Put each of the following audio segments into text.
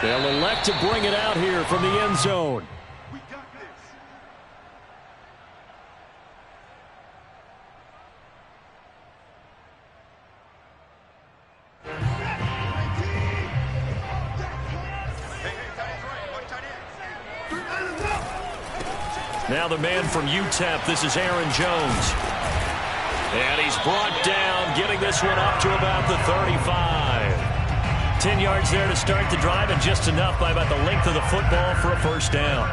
They'll elect to bring it out here from the end zone. Now the man from UTEP, this is Aaron Jones. And he's brought down, getting this one up to about the 35. 10 yards there to start the drive, and just enough by about the length of the football for a first down.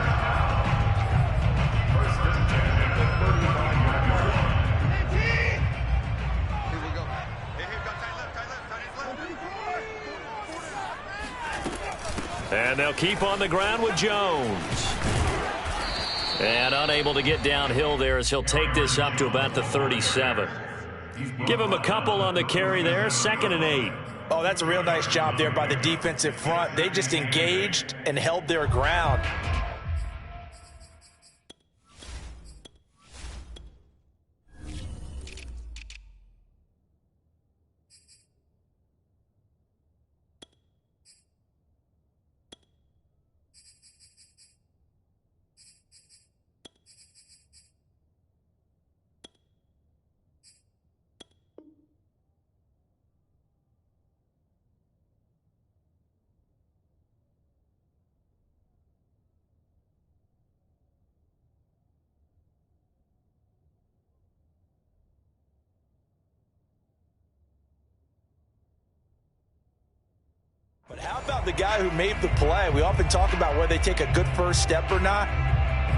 And they'll keep on the ground with Jones. And unable to get downhill there as he'll take this up to about the 37. Give him a couple on the carry there, 2nd and 8. Oh, that's a real nice job there by the defensive front. They just engaged and held their ground. But how about the guy who made the play? We often talk about whether they take a good first step or not.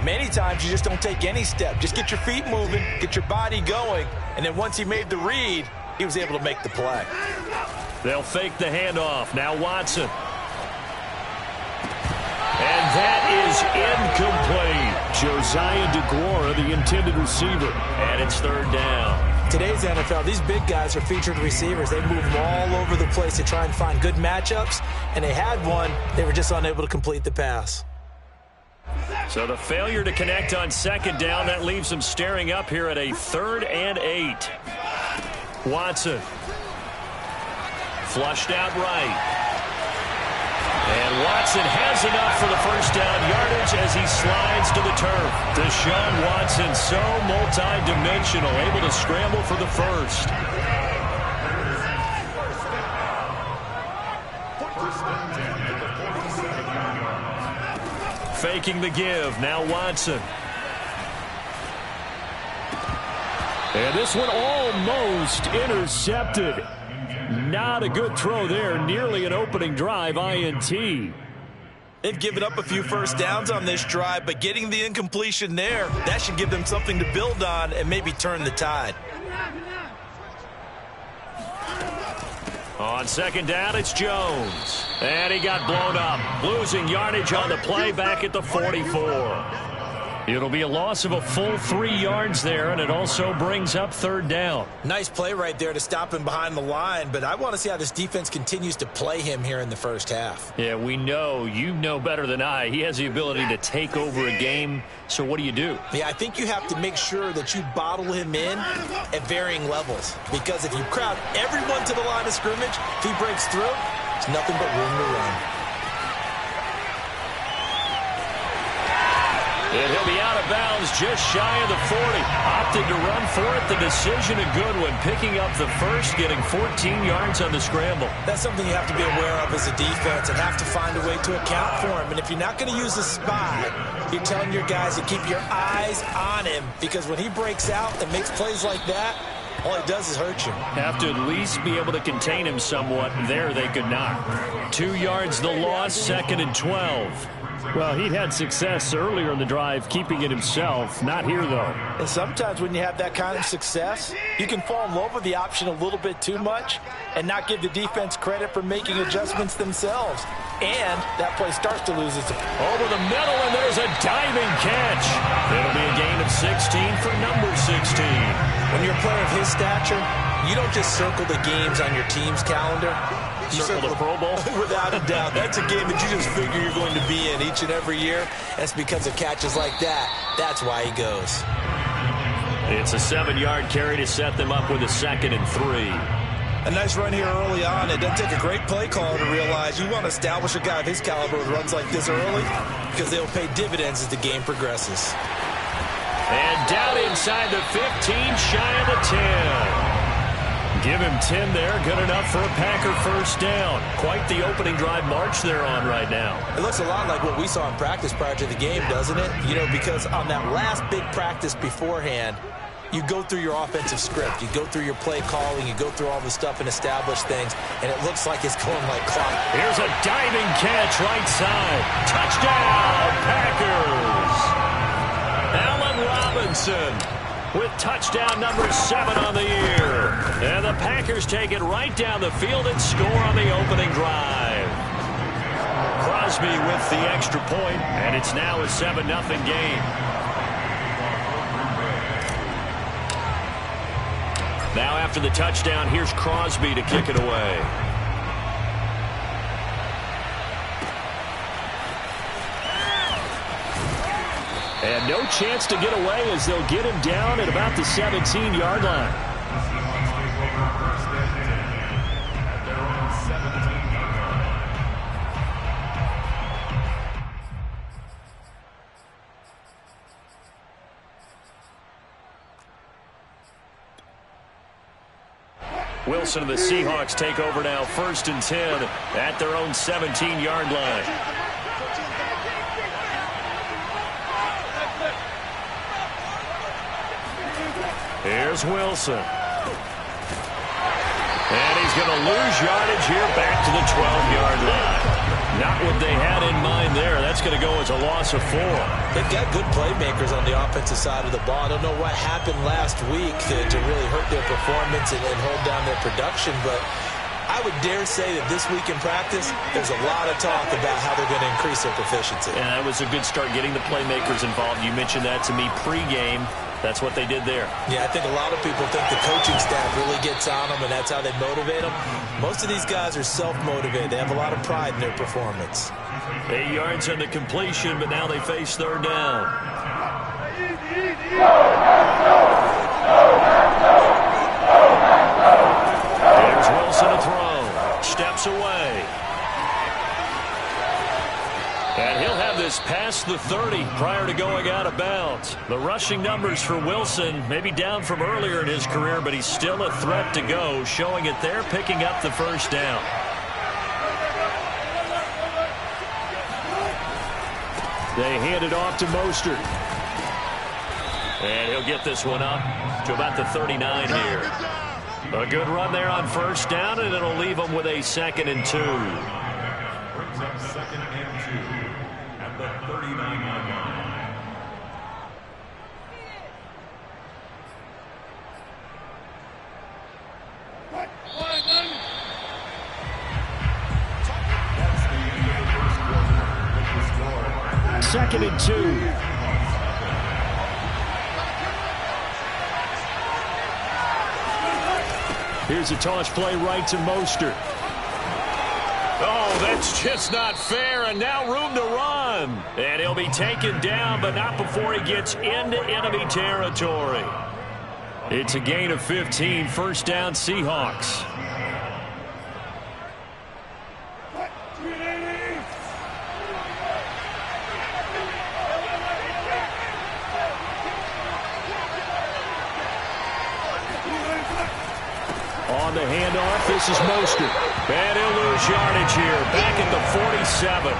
Many times you just don't take any step. Just get your feet moving, get your body going, and then once he made the read, he was able to make the play. They'll fake the handoff. Now Watson. And that is incomplete. Josiah DeGuara, the intended receiver. And it's 3rd down. Today's NFL, these big guys are featured receivers. They move them all over the place to try and find good matchups, and they had one. They were just unable to complete the pass. So the failure to connect on 2nd down, that leaves them staring up here at a 3rd and 8. Watson. Flushed out right. And Watson has enough for the first down yardage as he slides to the turf. Deshaun Watson, so multi-dimensional, able to scramble for the first. Faking the give, now Watson. And this one almost intercepted. Not a good throw there. Nearly an opening drive INT. They've given up a few first downs on this drive, but getting the incompletion there, that should give them something to build on and maybe turn the tide. On 2nd down, it's Jones. And he got blown up. Losing yardage on the play back at the 44. It'll be a loss of a full 3 yards there, and it also brings up 3rd down. Nice play right there to stop him behind the line, but I want to see how this defense continues to play him here in the first half. Yeah, we know. You know better than I. He has the ability to take over a game, so what do you do? Yeah, I think you have to make sure that you bottle him in at varying levels, because if you crowd everyone to the line of scrimmage, if he breaks through, it's nothing but room to run. And he'll be out of bounds just shy of the 40. Opted to run for it. The decision a good one. Picking up the first, getting 14 yards on the scramble. That's something you have to be aware of as a defense and have to find a way to account for him. And if you're not going to use the spy, you're telling your guys to keep your eyes on him, because when he breaks out and makes plays like that, all it does is hurt you. Have to at least be able to contain him somewhat. There they could not. 2 yards the loss, 2nd and 12. Well, he'd had success earlier in the drive keeping it himself. Not here, though. And sometimes when you have that kind of success, you can fall in love with the option a little bit too much and not give the defense credit for making adjustments themselves. And that play starts to lose its... Over the middle, and there's a diving catch. It'll be a gain of 16 for number 16. When you're a player of his stature, you don't just circle the games on your team's calendar. You circle the Pro Bowl? Without a doubt. That's a game that you just figure you're going to be in each and every year. And it's because of catches like that. That's why he goes. It's a 7-yard carry to set them up with a 2nd and 3. A nice run here early on. It doesn't take a great play caller to realize you want to establish a guy of his caliber who runs like this early because they'll pay dividends as the game progresses. And down inside the 15, shy of the 10. Give him 10 there. Good enough for a Packer first down. Quite the opening drive march they're on right now. It looks a lot like what we saw in practice prior to the game, doesn't it? You know, because on that last big practice beforehand, you go through your offensive script. You go through your play calling. You go through all the stuff and establish things, and it looks like it's going like clock. Here's a diving catch right side. Touchdown, Packers. Allen Robinson with touchdown number 7 on the year. And the Packers take it right down the field and score on the opening drive. Crosby with the extra point, and it's now a 7-0 game. Now after the touchdown, here's Crosby to kick it away. And no chance to get away as they'll get him down at about the 17-yard line. Wilson and the Seahawks take over now, 1st and 10 at their own 17-yard line. Here's Wilson. And he's going to lose yardage here back to the 12-yard line. Not what they had in mind there. That's going to go as a loss of 4. They've got good playmakers on the offensive side of the ball. I don't know what happened last week to really hurt their performance and hold down their production, but I would dare say that this week in practice, there's a lot of talk about how they're going to increase their proficiency. And that was a good start getting the playmakers involved. You mentioned that to me pregame. That's what they did there. Yeah, I think a lot of people think the coaching staff really gets on them, and that's how they motivate them. Most of these guys are self-motivated. They have a lot of pride in their performance. 8 yards on the completion, but now they face 3rd down. There's Wilson to throw. Steps away. And he'll have this past the 30 prior to going out of bounds. The rushing numbers for Wilson maybe down from earlier in his career, but he's still a threat to go, showing it there, picking up the 1st down. They hand it off to Mostert. And he'll get this one up to about the 39 here. A good run there on 1st down, and it'll leave them with a 2nd and 2. Brings up 2nd and 2 at the 39-yard line. That's the end of the first quarter with the score. 2nd and 2. Here's a toss play right to Mostert. Oh, that's just not fair, and now room to run. And he'll be taken down, but not before he gets into enemy territory. It's a gain of 15, 1st down Seahawks. On the handoff, this is Mostert. And he'll lose yardage here, back at the 47.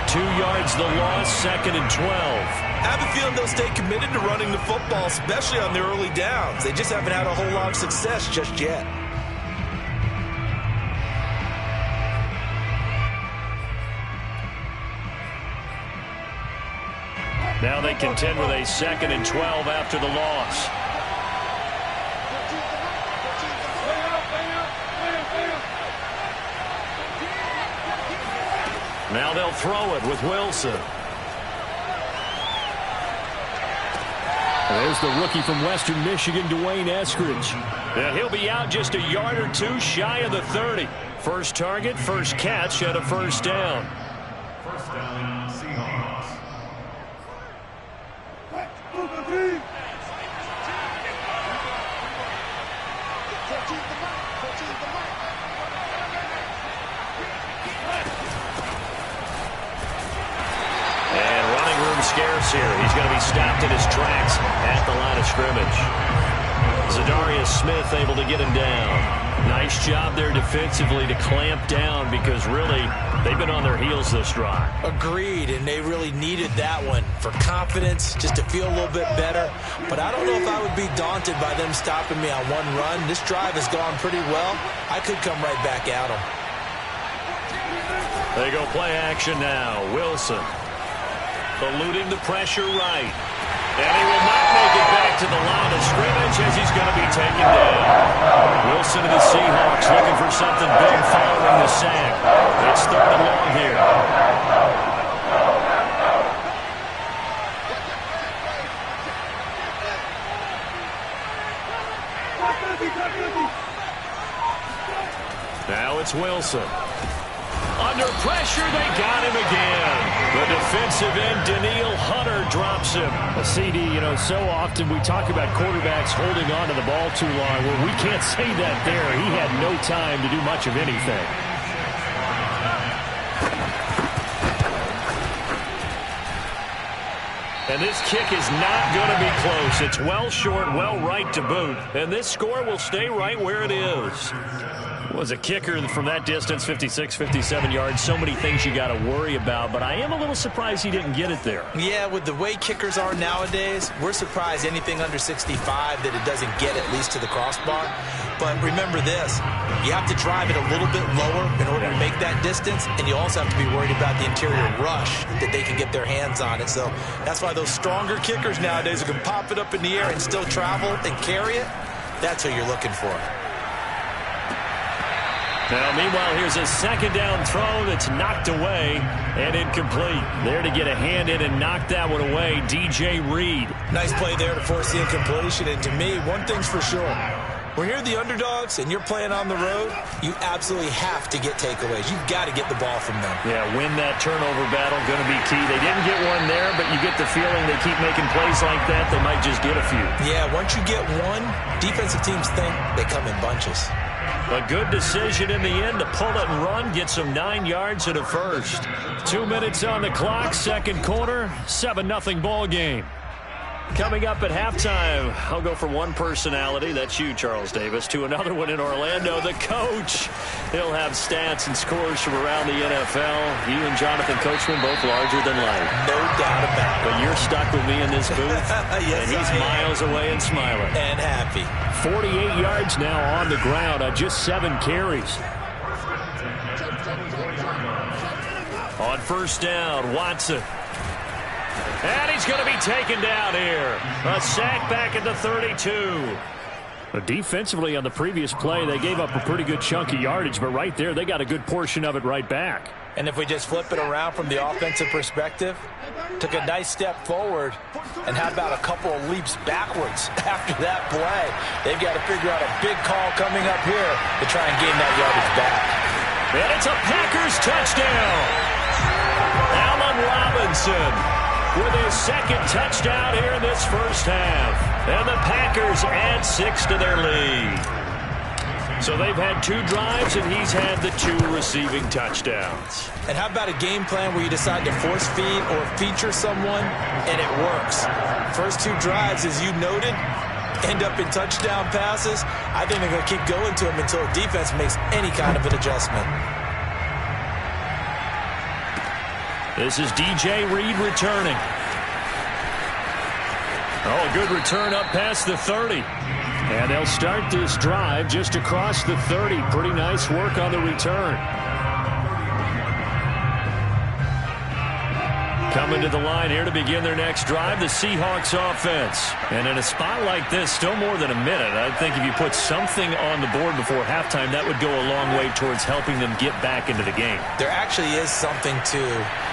2 yards the loss, 2nd and 12. I have a feeling they'll stay committed to running the football, especially on the early downs. They just haven't had a whole lot of success just yet. Now they contend with a 2nd and 12 after the loss. Now they'll throw it with Wilson. There's the rookie from Western Michigan, Dwayne Eskridge. And he'll be out just a yard or two shy of the 30. First target, first catch at a 1st down. 1st down, Seahawks. pass here. He's going to be stopped in his tracks at the line of scrimmage. Zadarius Smith able to get him down. Nice job there defensively to clamp down because really they've been on their heels this drive. Agreed, and they really needed that one for confidence, just to feel a little bit better. But I don't know if I would be daunted by them stopping me on one run. This drive has gone pretty well. I could come right back at them. They go play action now. Wilson eluding the pressure right. And he will not make it back to the line of scrimmage as he's going to be taken down. Wilson to the Seahawks looking for something big following the sack. It's 3rd and long here. Now it's Wilson. Under pressure, they got him again. The defensive end, Daniil Hunter, drops him. CD, you know, so often we talk about quarterbacks holding on to the ball too long. Well, we can't say that there. He had no time to do much of anything. And this kick is not going to be close. It's well short, well right to boot. And this score will stay right where it is. Was a kicker from that distance, 56, 57 yards. So many things you got to worry about, but I am a little surprised he didn't get it there. Yeah, with the way kickers are nowadays, we're surprised anything under 65 that it doesn't get at least to the crossbar. But remember this, you have to drive it a little bit lower in order to make that distance, and you also have to be worried about the interior rush that they can get their hands on it. So that's why those stronger kickers nowadays who can pop it up in the air and still travel and carry it, that's who you're looking for. Now, meanwhile, here's a 2nd down throw that's knocked away and incomplete. There to get a hand in and knock that one away, DJ Reed. Nice play there to force the incompletion. And to me, one thing's for sure. When you're the underdogs and you're playing on the road, you absolutely have to get takeaways. You've got to get the ball from them. Yeah, win that turnover battle, going to be key. They didn't get one there, but you get the feeling they keep making plays like that, they might just get a few. Yeah, once you get one, defensive teams think they come in bunches. A good decision in the end to pull it and run, get some 9 yards and a first. 2 minutes on the clock, 2nd quarter, 7-0 ball game. Coming up at halftime, I'll go from one personality, that's you, Charles Davis, to another one in Orlando, the coach. He'll have stats and scores from around the NFL. You and Jonathan Coachman both larger than life. No doubt about it. But you're stuck with me in this booth, yes, and he's miles away and smiling. And happy. 48 yards now on the ground on just 7 carries. On 1st down, Watson. And he's going to be taken down here. A sack back at the 32. Defensively on the previous play, they gave up a pretty good chunk of yardage, but right there, they got a good portion of it right back. And if we just flip it around from the offensive perspective, took a nice step forward, and how about a couple of leaps backwards after that play? They've got to figure out a big call coming up here to try and gain that yardage back. And it's a Packers touchdown. Allen Robinson with his 2nd touchdown here in this first half. And the Packers add 6 to their lead. So they've had 2 drives, and he's had the 2 receiving touchdowns. And how about a game plan where you decide to force feed or feature someone, and it works? First 2 drives, as you noted, end up in touchdown passes. I think they're going to keep going to them until the defense makes any kind of an adjustment. This is DJ Reed returning. Oh, a good return up past the 30. And they'll start this drive just across the 30. Pretty nice work on the return. Coming to the line here to begin their next drive, the Seahawks offense. And in a spot like this, still more than a minute, I think if you put something on the board before halftime, that would go a long way towards helping them get back into the game. There actually is something to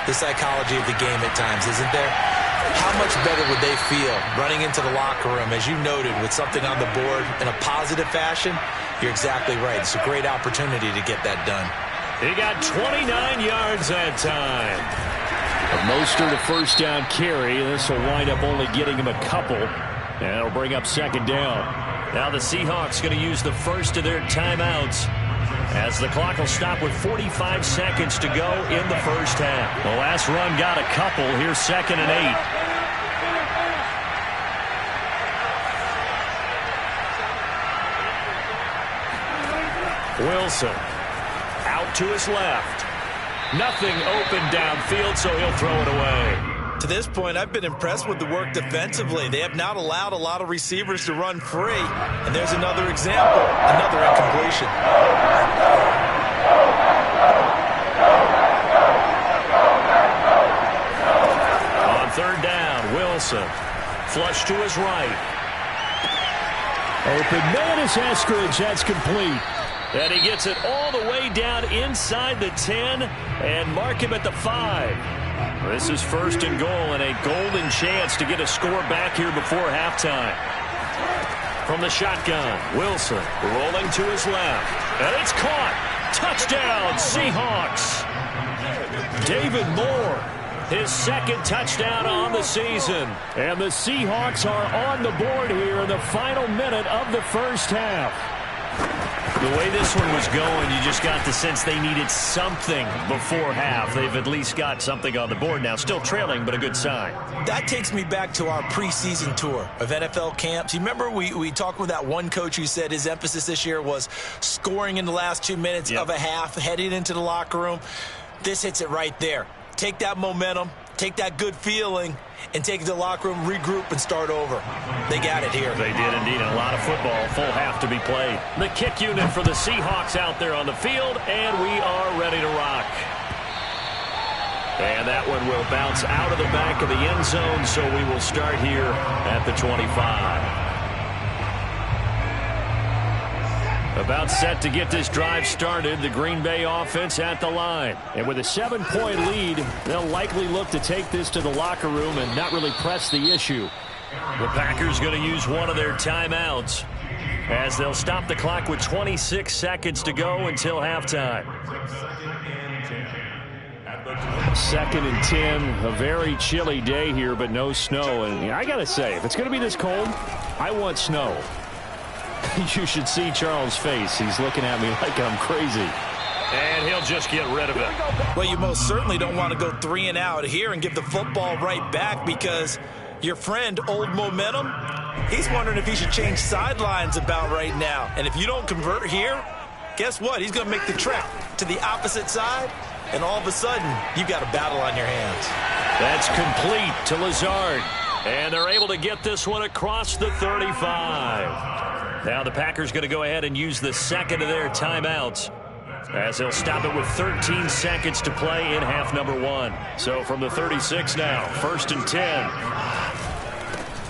the psychology of the game at times, isn't there? How much better would they feel running into the locker room, as you noted, with something on the board in a positive fashion? You're exactly right. It's a great opportunity to get that done. He got 29 yards that time. Mostert a 1st down carry. This will wind up only getting him a couple. And it'll bring up 2nd down. Now the Seahawks going to use the first of their timeouts, as the clock will stop with 45 seconds to go in the first half. The last run got a couple. Here's 2nd and 8. Wilson out to his left. Nothing open downfield, so he'll throw it away. To this point, I've been impressed with the work defensively. They have not allowed a lot of receivers to run free. And there's another example, another incompletion. On third down, Wilson. Flush to his right. Open man is Eskridge. That's complete. And he gets it all the way down inside the 10 and mark him at the 5. This is first and goal and a golden chance to get a score back here before halftime. From the shotgun, Wilson rolling to his left. And it's caught. Touchdown, Seahawks. David Moore, his second touchdown on the season. And the Seahawks are on the board here in the final minute of the first half. The way this one was going, you just got the sense they needed something before half. They've at least got something on the board now. Still trailing, but a good sign. That takes me back to our preseason tour of NFL camps. You remember we talked with that one coach who said his emphasis this year was scoring in the last 2 minutes of a half, heading into the locker room. This hits it right there. Take that momentum, take that good feeling, and take it to the locker room, regroup, and start over. They got it here. They did indeed. A lot of football, full half to be played. The kick unit for the Seahawks out there on the field, and we are ready to rock. And that one will bounce out of the back of the end zone, so we will start here at the 25. About set to get this drive started, the Green Bay offense at the line. And with a 7-point lead, they'll likely look to take this to the locker room and not really press the issue. The Packers going to use one of their timeouts as they'll stop the clock with 26 seconds to go until halftime. Second and 10, a very chilly day here, but no snow. And I got to say, if it's going to be this cold, I want snow. You should see Charles' face. He's looking at me like I'm crazy. And he'll just get rid of it. Well, you most certainly don't want to go 3 and out here and give the football right back because your friend, Old Momentum, he's wondering if he should change sidelines about right now. And if you don't convert here, guess what? He's going to make the trek to the opposite side, and all of a sudden, you've got a battle on your hands. That's complete to Lazard. And they're able to get this one across the 35. Now the Packers going to go ahead and use the second of their timeouts as they'll stop it with 13 seconds to play in half number 1. So from the 36 now, first and 10.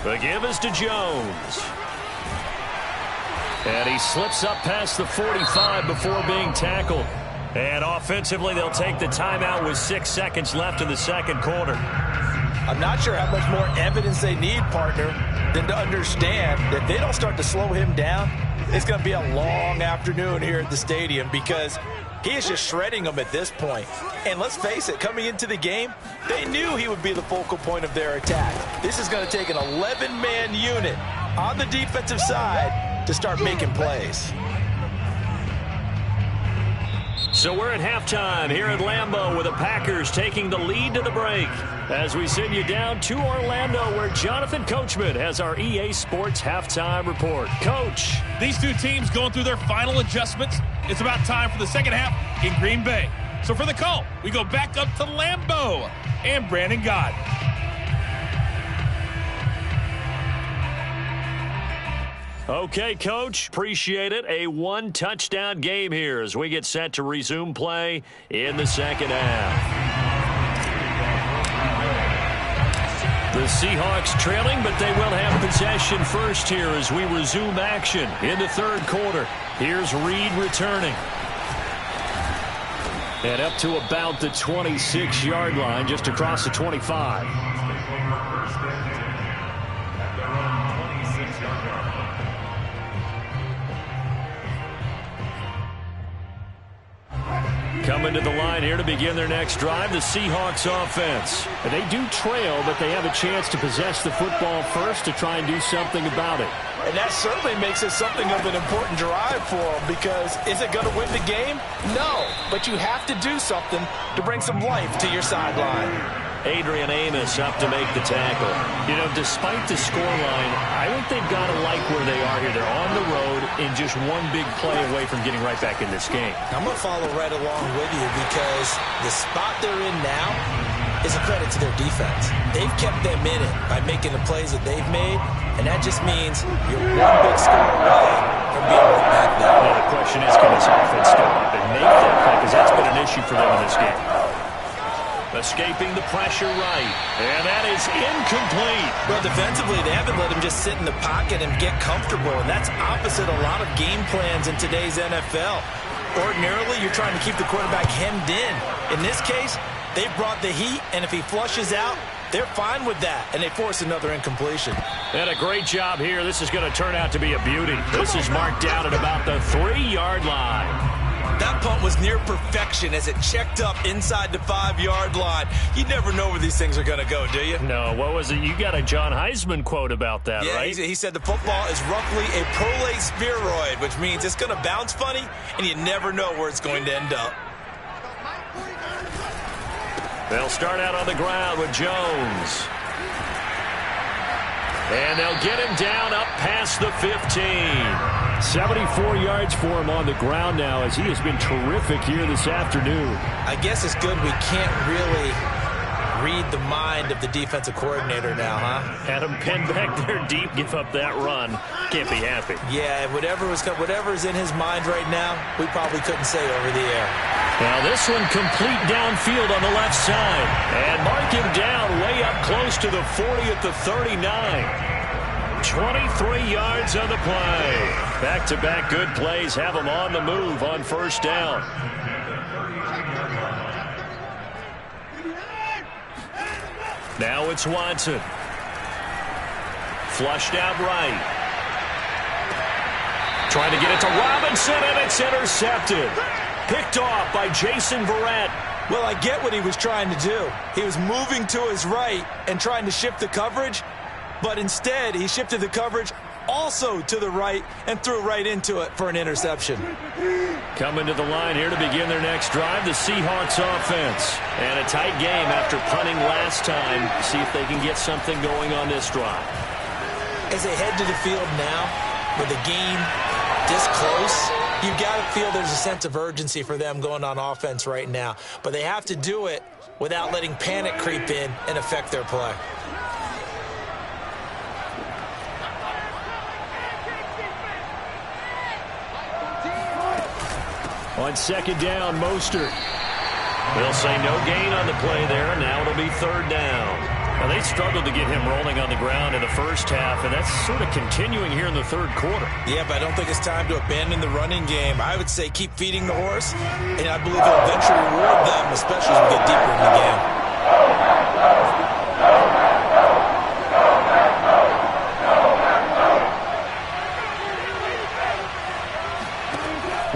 The give is to Jones. And he slips up past the 45 before being tackled. And offensively, they'll take the timeout with 6 seconds left in the second quarter. I'm not sure how much more evidence they need, partner, than to understand that if they don't start to slow him down, it's going to be a long afternoon here at the stadium because he is just shredding them at this point. And let's face it, coming into the game, they knew he would be the focal point of their attack. This is going to take an 11-man unit on the defensive side to start making plays. So we're at halftime here at Lambeau with the Packers taking the lead to the break as we send you down to Orlando where Jonathan Coachman has our EA Sports halftime report. Coach. These two teams going through their final adjustments. It's about time for the second half in Green Bay. So for the call, we go back up to Lambeau and Brandon Gott. Okay, Coach, appreciate it. A one-touchdown game here as we get set to resume play in the second half. The Seahawks trailing, but they will have possession first here as we resume action in the third quarter. Here's Reed returning. And up to about the 26-yard line, just across the 25. Coming to the line here to begin their next drive, the Seahawks offense. They do trail, but they have a chance to possess the football first to try and do something about it. And that certainly makes it something of an important drive for them because is it going to win the game? No, but you have to do something to bring some life to your sideline. Adrian Amos up to make the tackle. You know, despite the scoreline, I think they've got to like where they are here. They're on the road and just one big play away from getting right back in this game. I'm going to follow right along with you because the spot they're in now is a credit to their defense. They've kept them in it by making the plays that they've made, and that just means you're one big score away from being right back there. Now the question is, can this offense step up and make that play? Because that's been an issue for them in this game. Escaping the pressure right. And that is incomplete. Well, defensively, they haven't let him just sit in the pocket and get comfortable, and that's opposite a lot of game plans in today's NFL. Ordinarily, you're trying to keep the quarterback hemmed in. In this case, they brought the heat, and if he flushes out, they're fine with that, and they force another incompletion. And a great job here. This is going to turn out to be a beauty. This is marked down at about the 3-yard line. That punt was near perfection as it checked up inside the 5-yard line. You never know where these things are going to go, do you? No, what was it? You got a John Heisman quote about that, yeah, right? He said the football is roughly a prolate spheroid, which means it's going to bounce funny, and you never know where it's going to end up. They'll start out on the ground with Jones. And they'll get him down up past the 15. 74 yards for him on the ground now as he has been terrific here this afternoon. I guess it's good we can't really read the mind of the defensive coordinator now, huh? Had him pinned back there deep, give up that run. Can't be happy. Yeah, whatever's in his mind right now, we probably couldn't say over the air. Now this one complete downfield on the left side. And mark him down way up close to the 40 at the 39. 23 yards on the play. Back-to-back good plays have him on the move on first down. Now it's Watson. Flushed out right. Trying to get it to Robinson, and it's intercepted. Picked off by Jason Verrett. Well, I get what he was trying to do. He was moving to his right and trying to shift the coverage, but instead he shifted the coverage also to the right and threw right into it for an interception. Coming to the line here to begin their next drive, the Seahawks offense. And a tight game after punting last time. See if they can get something going on this drive. As they head to the field now, with the game this close, you've got to feel there's a sense of urgency for them going on offense right now. But they have to do it without letting panic creep in and affect their play. On second down, Mostert. They'll say no gain on the play there, and now it'll be third down. Now, they struggled to get him rolling on the ground in the first half, and that's sort of continuing here in the third quarter. Yeah, but I don't think it's time to abandon the running game. I would say keep feeding the horse, and I believe it'll eventually reward them, especially as we get deeper in the game.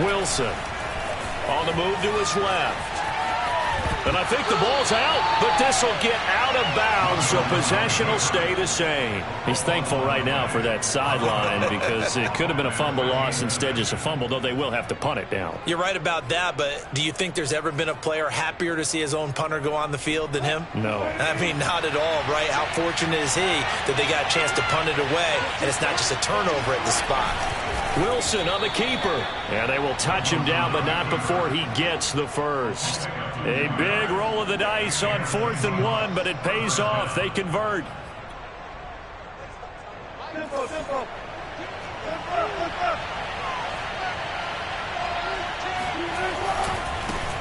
Wilson on the move to his left. And I think the ball's out, but this will get out of bounds, so possession will stay the same. He's thankful right now for that sideline because it could have been a fumble loss, instead just a fumble, though they will have to punt it down. You're right about that, but do you think there's ever been a player happier to see his own punter go on the field than him? No. I mean, not at all, right? How fortunate is he that they got a chance to punt it away, and it's not just a turnover at the spot. Wilson on the keeper. And they will touch him down, but not before he gets the first. A big roll of the dice on 4th and 1, but it pays off. They convert.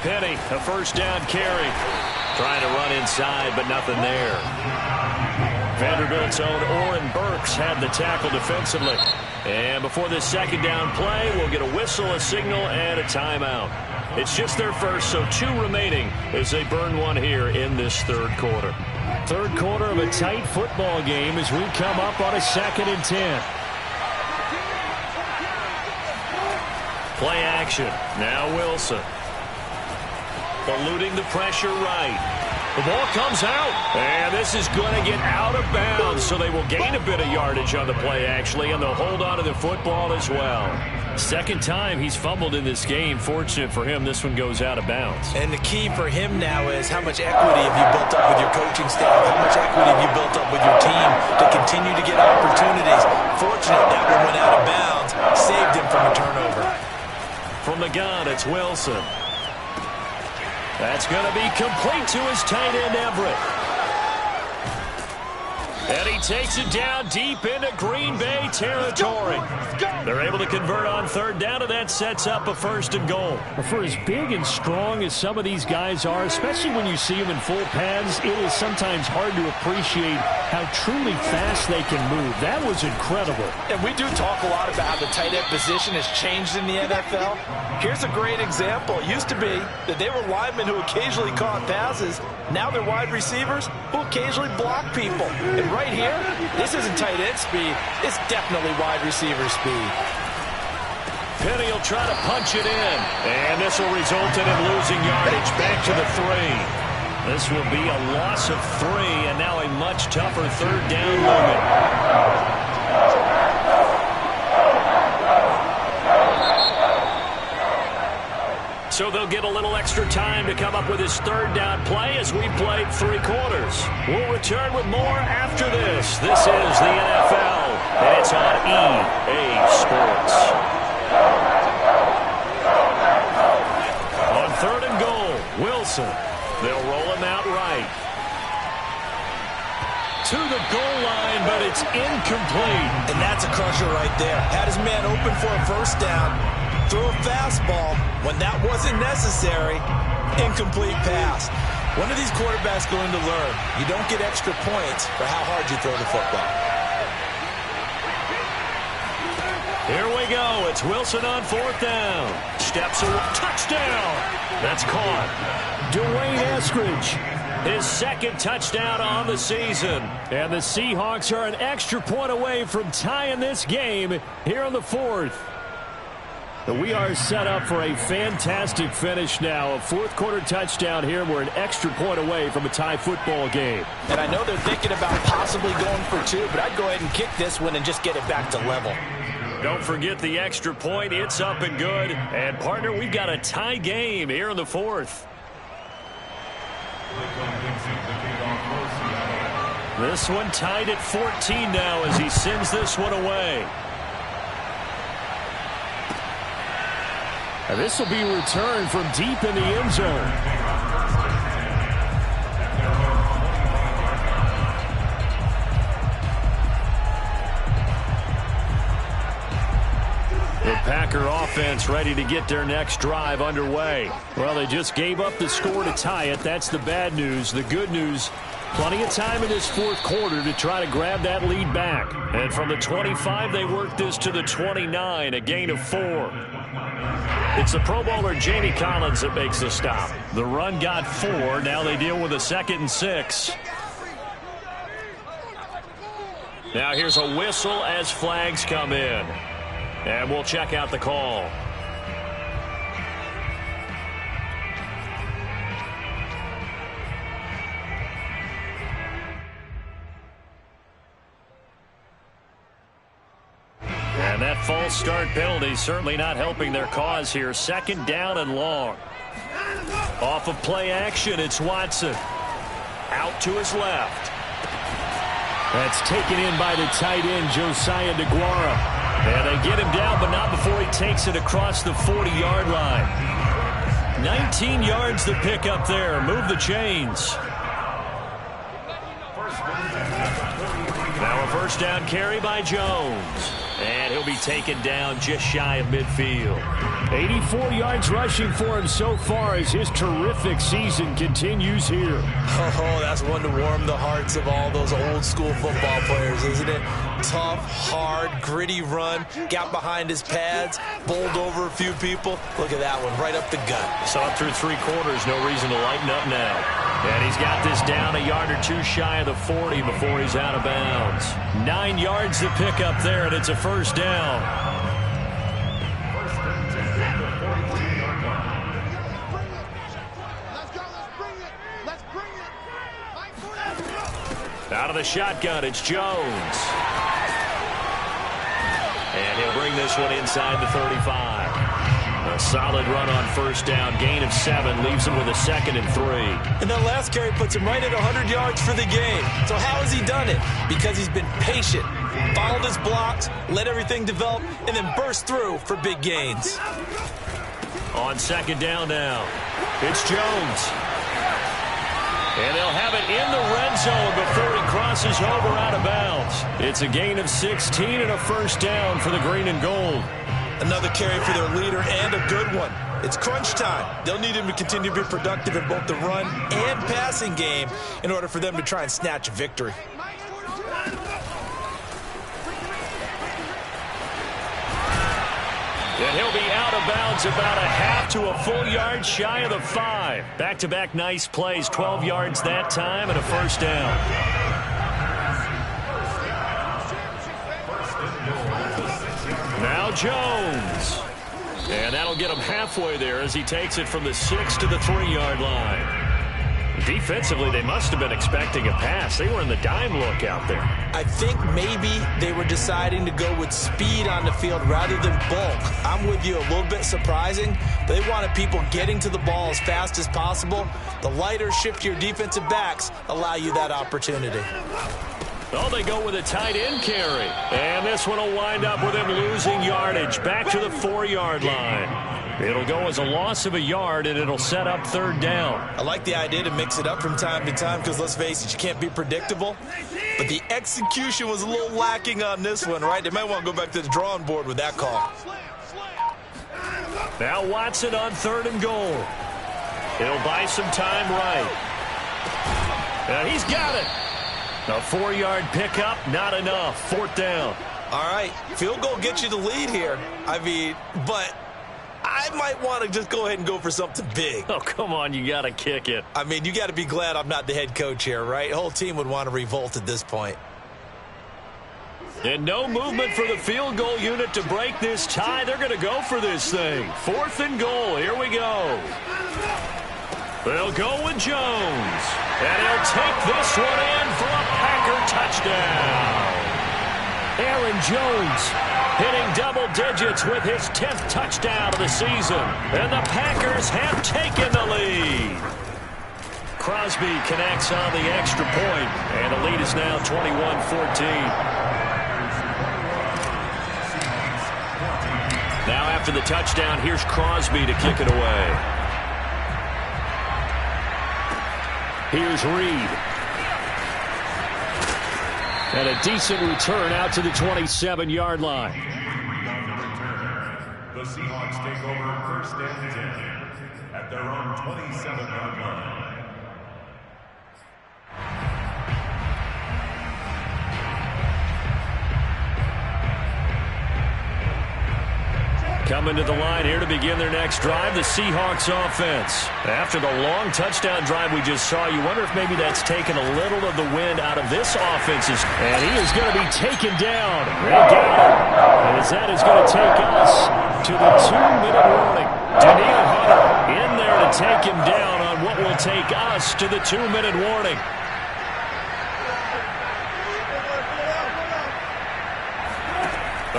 Penny, a first down carry. Trying to run inside, but nothing there. Vanderbilt's own Oren Burks had the tackle defensively. And before this second down play, we'll get a whistle, a signal, and a timeout. It's just their first, so 2 remaining as they burn one here in this third quarter. Third quarter of a tight football game as we come up on a 2nd and 10. Play action. Now Wilson. Eluding the pressure right. The ball comes out, and this is going to get out of bounds, so they will gain a bit of yardage on the play, actually, and they'll hold on to the football as well. Second time he's fumbled in this game. Fortunate for him, this one goes out of bounds. And the key for him now is how much equity have you built up with your coaching staff? How much equity have you built up with your team to continue to get opportunities? Fortunate that one went out of bounds, saved him from a turnover. From the gun, it's Wilson. That's going to be complete to his tight end, Everett. And he takes it down deep into Green Bay territory. They're able to convert on third down, and that sets up a 1st and goal. For as big and strong as some of these guys are, especially when you see them in full pads, it is sometimes hard to appreciate how truly fast they can move. That was incredible. And we do talk a lot about how the tight end position has changed in the NFL. Here's a great example. It used to be that they were linemen who occasionally caught passes. Now they're wide receivers who occasionally block people. And right here, this isn't tight end speed. It's definitely wide receiver speed. Penny will try to punch it in. And this will result in him losing yardage back to the 3. This will be a loss of 3, and now a much tougher third down moment. So they'll get a little extra time to come up with his third down play as we played 3 quarters. We'll return with more after this. This is the NFL, and it's on EA Sports. On 3rd and goal, Wilson. They'll roll him out right. To the goal line, but it's incomplete. And that's a crusher right there. Had his man open for a 1st down. Throw a fastball when that wasn't necessary. Incomplete pass. When are these quarterbacks going to learn? You don't get extra points for how hard you throw the football. Here we go. It's Wilson on 4th down. Steps away. Touchdown. That's caught. Dwayne Eskridge. His 2nd touchdown on the season. And the Seahawks are an extra point away from tying this game here on the 4th. We are set up for a fantastic finish now. A 4th quarter touchdown here. We're an extra point away from a tie football game. And I know they're thinking about possibly going for 2, but I'd go ahead and kick this one and just get it back to level. Don't forget the extra point. It's up and good. And, partner, we've got a tie game here in the 4th. This one tied at 14 now as he sends this one away. And this will be returned from deep in the end zone. The Packer offense ready to get their next drive underway. Well, they just gave up the score to tie it. That's the bad news. The good news, plenty of time in this 4th quarter to try to grab that lead back. And from the 25, they work this to the 29, a gain of 4. It's the Pro Bowler Jamie Collins that makes the stop. The run got 4. Now they deal with a 2nd and 6. Now here's a whistle as flags come in. And we'll check out the call. And that false start penalty certainly not helping their cause here. 2nd down and long. Off of play action, it's Watson. Out to his left. That's taken in by the tight end, Josiah DeGuara. And they get him down, but not before he takes it across the 40-yard line. 19 yards to pick up there. Move the chains. Now a 1st down carry by Jones. And he'll be taken down just shy of midfield. 84 yards rushing for him so far as his terrific season continues here. Oh, that's one to warm the hearts of all those old school football players, isn't it? Tough, hard, gritty run. Got behind his pads, bowled over a few people. Look at that one, right up the gut. Saw it through 3 quarters. No reason to lighten up now. And he's got this down a yard or 2 shy of the 40 before he's out of bounds. 9 yards to pick up there, and it's a 1st down. Out of the shotgun, it's Jones. And he'll bring bring this one inside the 35. A solid run on first down. Gain of 7 leaves him with a 2nd and 3. And that last carry puts him right at 100 yards for the game. So how has he done it? Because he's been patient, followed his blocks, let everything develop, and then burst through for big gains. On 2nd down now, it's Jones. And they'll have it in the red zone before he crosses over out of bounds. It's a gain of 16 and a first down for the green and gold. Another carry for their leader and a good one. It's crunch time. They'll need him to continue to be productive in both the run and passing game in order for them to try and snatch a victory. And he'll be out of bounds about a half to a full yard shy of the 5. Back-to-back nice plays, 12 yards that time and a first down. Now Jones. And that'll get him halfway there as he takes it from the 6 to the 3-yard line. Defensively, they must have been expecting a pass. They were in the dime look out there. I think maybe they were deciding to go with speed on the field rather than bulk. I'm with you, a little bit surprising. They wanted people getting to the ball as fast as possible. The lighter, shiftier defensive backs allow you that opportunity. Oh, they go with a tight end carry. And this one will wind up with him losing yardage back to the 4-yard line. It'll go as a loss of a yard, and it'll set up 3rd down. I like the idea to mix it up from time to time because, let's face it, you can't be predictable. But the execution was a little lacking on this one, right? They might want to go back to the drawing board with that call. Now Watson on 3rd and goal. He'll buy some time right. And he's got it. A 4-yard pickup, not enough. 4th down. All right, field goal gets you the lead here. I mean, but I might want to just go ahead and go for something big. Oh, come on, you got to kick it. I mean, you got to be glad I'm not the head coach here, right? The whole team would want to revolt at this point. And no movement for the field goal unit to break this tie. They're going to go for this thing. 4th and goal. Here we go. They'll go with Jones. And he'll take this one in for a Packer touchdown. Aaron Jones hitting double digits with his 10th touchdown of the season. And the Packers have taken the lead. Crosby connects on the extra point, and the lead is now 21-14. Now after the touchdown, here's Crosby to kick it away. Here's Reed. And a decent return out to the 27-yard line. The Seahawks take over 1st and 10 at their own 27-yard line. Coming to the line here to begin their next drive, the Seahawks offense. After the long touchdown drive we just saw, you wonder if maybe that's taken a little of the wind out of this offense. And he is going to be taken down. They got him. As that is going to take us to the 2-minute warning. Daniel Hunter in there to take him down on what will take us to the 2-minute warning.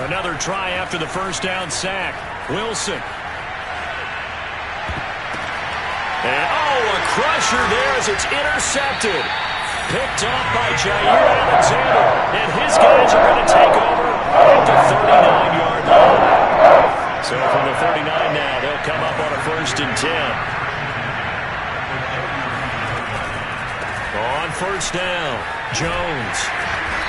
Another try after the first down sack. Wilson. And a crusher there as it's intercepted. Picked off by Jair Alexander. And his guys are going to take over at the 39-yard line. So from the 39 now, they'll come up on a 1st and 10. On 1st down, Jones.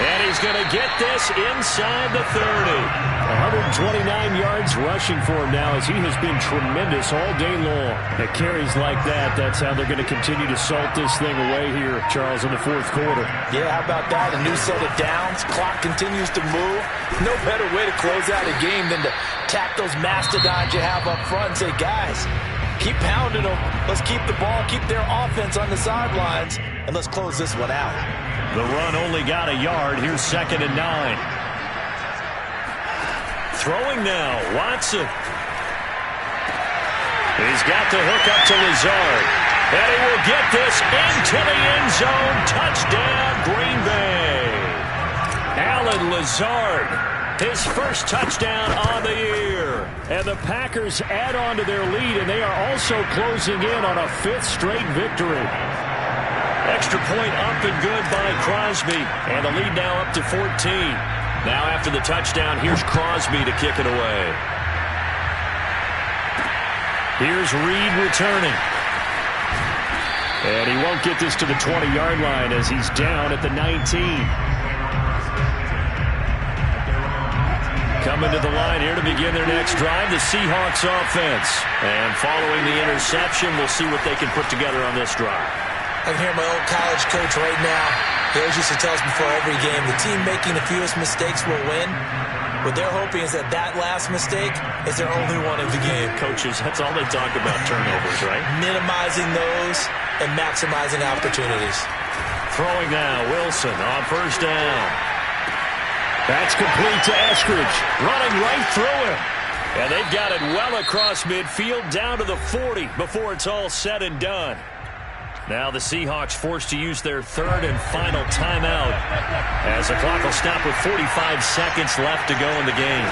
And he's going to get this inside the 30. 129 yards rushing for him now as he has been tremendous all day long. At carries like that, that's how they're going to continue to salt this thing away here, Charles, in the 4th quarter. Yeah, how about that? A new set of downs. Clock continues to move. No better way to close out a game than to tack those mastodons you have up front and say, guys, keep pounding them. Let's keep the ball, keep their offense on the sidelines, and let's close this one out. The run only got a yard. Here's 2nd and 9. Throwing now, Watson. He's got the hook up to Lazard. And he will get this into the end zone. Touchdown, Green Bay. Alan Lazard his first touchdown on the year. And the Packers add on to their lead, and they are also closing in on a 5th straight victory. Extra point up and good by Crosby, and the lead now up to 14. Now after the touchdown, here's Crosby to kick it away. Here's Reed returning. And he won't get this to the 20-yard line as he's down at the 19. Coming to the line here to begin their next drive, the Seahawks offense. And following the interception, we'll see what they can put together on this drive. I can hear my old college coach right now. He always used to tell us before every game, the team making the fewest mistakes will win. What they're hoping is that last mistake is their only one of the game. Coaches, that's all they talk about, turnovers, right? Minimizing those and maximizing opportunities. Throwing now, Wilson on first down. That's complete to Eskridge. Running right through him. And they've got it well across midfield down to the 40 before it's all said and done. Now the Seahawks forced to use their 3rd and final timeout as the clock will stop with 45 seconds left to go in the game.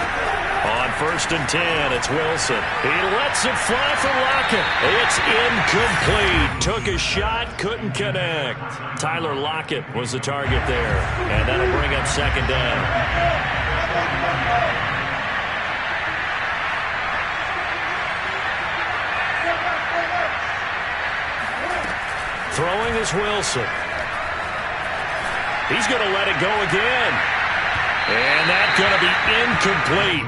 On 1st and 10, it's Wilson. He lets it fly for Lockett. It's incomplete. Took a shot, couldn't connect. Tyler Lockett was the target there, and that'll bring up 2nd down. Throwing is Wilson. He's going to let it go again. And that's going to be incomplete.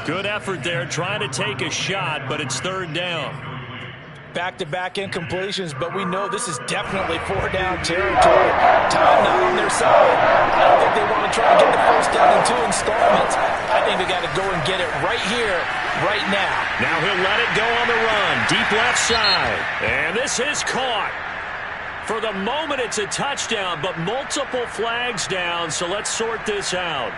Good effort there trying to take a shot, but it's 3rd down. Back-to-back incompletions, but we know this is definitely 4-down territory. Time not on their side. I don't think they want to try and get the first down in 2 installments. I think they got to go and get it right here, right now. Now he'll let it go on the run. Deep left side. And this is caught. For the moment, it's a touchdown, but multiple flags down, so let's sort this out.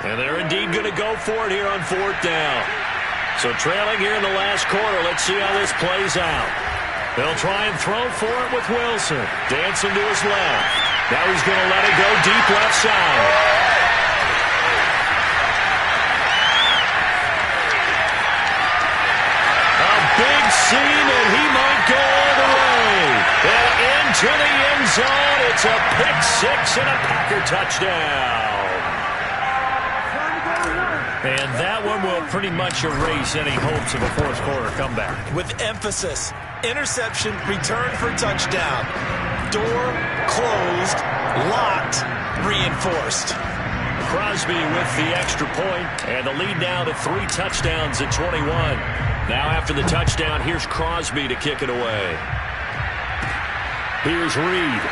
And they're indeed going to go for it here on 4th down. So trailing here in the last quarter, let's see how this plays out. They'll try and throw for it with Wilson. Dancing to his left. Now he's going to let it go deep left side. Big scene, and he might go all the way. And into the end zone. It's a pick 6 and a Packer touchdown. And that one will pretty much erase any hopes of a 4th quarter comeback. With emphasis, interception, return for touchdown. Door closed, locked, reinforced. Crosby with the extra point, and the lead now to 3 touchdowns at 21. Now after the touchdown, here's Crosby to kick it away. Here's Reed.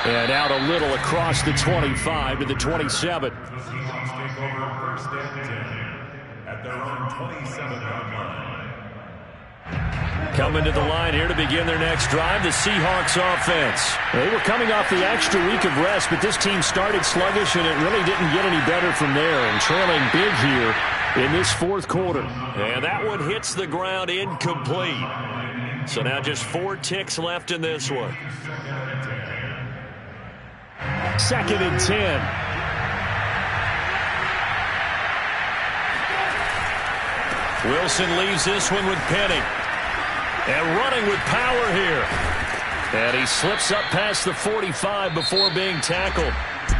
And out a little across the 25 to the 27. The Seahawks take over 1st and 10 at their own 27-yard line. Coming to the line here to begin their next drive, the Seahawks offense. They were coming off the extra week of rest, but this team started sluggish, and it really didn't get any better from there, and trailing big here in this 4th quarter. And that one hits the ground incomplete. So now just 4 ticks left in this one. 2nd and 10. Wilson leaves this one with Penny. And running with power here. And he slips up past the 45 before being tackled.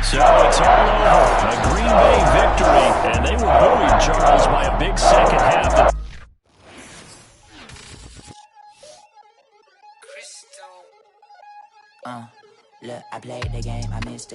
So it's all over. A Green Bay victory. And they were buoyed, Charles, by a big second half. Look, I played the game, I missed it.